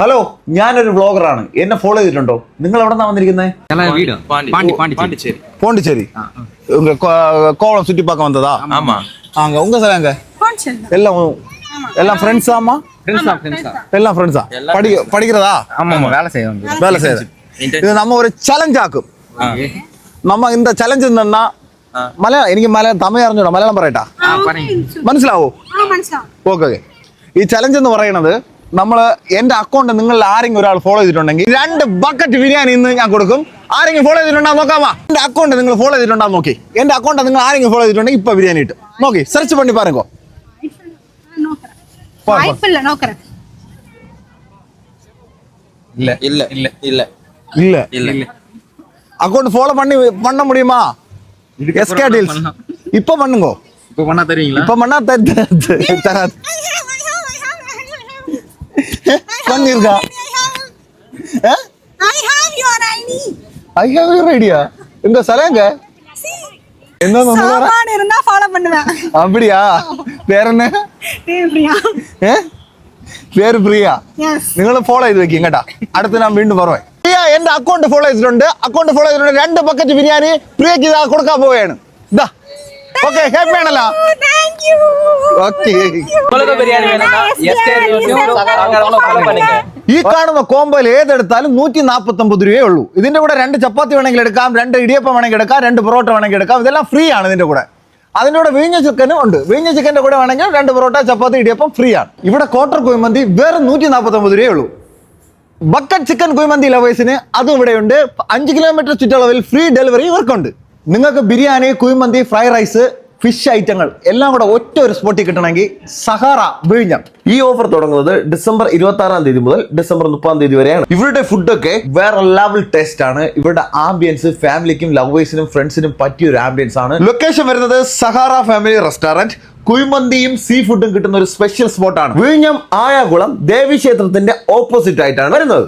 Hello, ഞാനൊരു വ്ളോഗറാണ്. എന്നെ follow ചെയ്തിട്ടുണ്ടോ? നിങ്ങൾ എവിടെ നിന്നാ വന്നിരിക്കുന്നത്? പോണ്ടിച്ചേരി. கோவளம் சுத்தி பார்க்க வந்ததா? ஆமா. அங்க உங்க சலங்க எல்லாம் ஃப்ரெண்ட்ஸா? அம்மா எல்லாம் ஃப்ரெண்ட்ஸா? படிக்கிறதா? வேலை செய்யுது. ഇത് നമ്മ ഒരു ചലഞ്ച് ആക്കും. നമ്മ இந்த ചലഞ്ച് എന്താ? മലയാളം എനിക്ക് തമിഴ് അറിഞ്ഞൂടാ, മലയാളം പറയട്ടാ? മനസ്സിലാവോ? ഓക്കെ. ഈ ചലഞ്ച് എന്ന് പറയുന്നത് നമ്മള് എന്റെ അക്കൗണ്ട് നിങ്ങളിൽ ആരെങ്കിലും ഒരാൾ ഫോളോ ചെയ്തിട്ടുണ്ടെങ്കിൽ 2 ബക്കറ്റ് ബിരിയാണി ഇന്ന് ഞാൻ കൊടുക്കും. ആരെങ്കിലും ഫോളോ ചെയ്തിട്ടുണ്ടോ നോക്കാമോ? എന്റെ അക്കൗണ്ട് നിങ്ങൾ ഫോളോ ചെയ്തിട്ടുണ്ടോ നോക്കി. എന്റെ അക്കൗണ്ട് നിങ്ങൾ ആരെങ്കിലും ഫോളോ ചെയ്തിട്ടുണ്ടെങ്കിൽ ഇപ്പൊ ബിരിയാണി കിട്ടും. നോക്കി സെർച്ച് പണി പാരുങ്കോ. அக்கௌண்ட் ஃபாலோ பண்ண முடியுமா? எஸ்கே டீல்ஸ் இப்ப பண்ணுங்க. இப்ப பண்ணா தருவீங்களா? இப்ப பண்ணா தராது. பண்ணிருக்கா? I have your idea. இந்த சலங்க என்ன சாமான் இருந்தா ஃபாலோ பண்ணுவேன். அப்படியா? பேர் என்ன? பிரியா. പേര് പ്രിയ. നിങ്ങൾ ഫോളോ ചെയ്ത് വെക്കും കേട്ടാ. അടുത്ത് ഞാൻ വീണ്ടും പറയുവേ. പ്രിയ എന്റെ അക്കൗണ്ട് ഫോളോ ചെയ്തിട്ടുണ്ട്. 2 ബക്കറ്റ് ബിരിയാണി പ്രിയക്ക് ഇതാ കൊടുക്കാൻ പോവുകയാണ്. ഇതാ ഓക്കെ, ഹാപ്പി ആണല്ലോ? ഈ കാണുന്ന കോമ്പോയിൽ ഏതെടുത്താലും 149 രൂപയേ ഉള്ളൂ. ഇതിന്റെ കൂടെ 2 ചപ്പാത്തി വേണമെങ്കിൽ എടുക്കാം, 2 ഇടിയപ്പം വേണമെങ്കിൽ എടുക്കാം, 2 പൊറോട്ട വേണമെങ്കിൽ എടുക്കാം. ഇതെല്ലാം ഫ്രീ ആണ്. ഇതിന്റെ കൂടെ അതിന്റെ കൂടെ വീഞ്ഞ ചിക്കനും ഉണ്ട്. വീഞ്ഞ ചിക്കന്റെ കൂടെ വേണമെങ്കിൽ 2 പൊറോട്ട, ചപ്പാത്തി, ഇടിയപ്പം ഫ്രീ ആണ്. ഇവിടെ ക്വാർട്ടർ കുഴിമന്തി വേറെ 149 രൂപയേ ഉള്ളൂ. ബക്കറ്റ് ചിക്കൻ കുഴിമന്തി ലവേഴ്സിന് അതും ഇവിടെയുണ്ട്. 5 കിലോമീറ്റർ ചുറ്റളവിൽ ഫ്രീ ഡെലിവറി ഇവർക്കുണ്ട്. നിങ്ങൾക്ക് biryani, kuzhimanthi, fried rice, fish ഐറ്റങ്ങൾ എല്ലാം കൂടെ ഒറ്റ ഒരു സ്പോട്ടിൽ കിട്ടണമെങ്കിൽ സഹാറ വിഴിഞ്ഞം. ഈ ഓഫർ തുടങ്ങുന്നത് ഡിസംബർ 26-ാം തീയതി മുതൽ ഡിസംബർ 30-ാം തീയതി വരെയാണ്. ഇവരുടെ ഫുഡൊക്കെ വേറെ ലെവൽ ടേസ്റ്റ് ആണ്. ഇവരുടെ ആംബിയൻസ് ഫാമിലിക്കും ലവേഴ്സിനും ഫ്രണ്ട്സിനും പറ്റിയ ഒരു ആംബിയൻസ് ആണ്. ലൊക്കേഷൻ വരുന്നത് സഹാറ ഫാമിലി റെസ്റ്റോറന്റ്. കുഴിമന്തിയും സീ ഫുഡും കിട്ടുന്ന ഒരു സ്പെഷ്യൽ സ്പോട്ടാണ്. വിഴിഞ്ഞം ആയാകുളം ദേവീക്ഷേത്രത്തിന്റെ ഓപ്പോസിറ്റ് ആയിട്ടാണ് വരുന്നത്.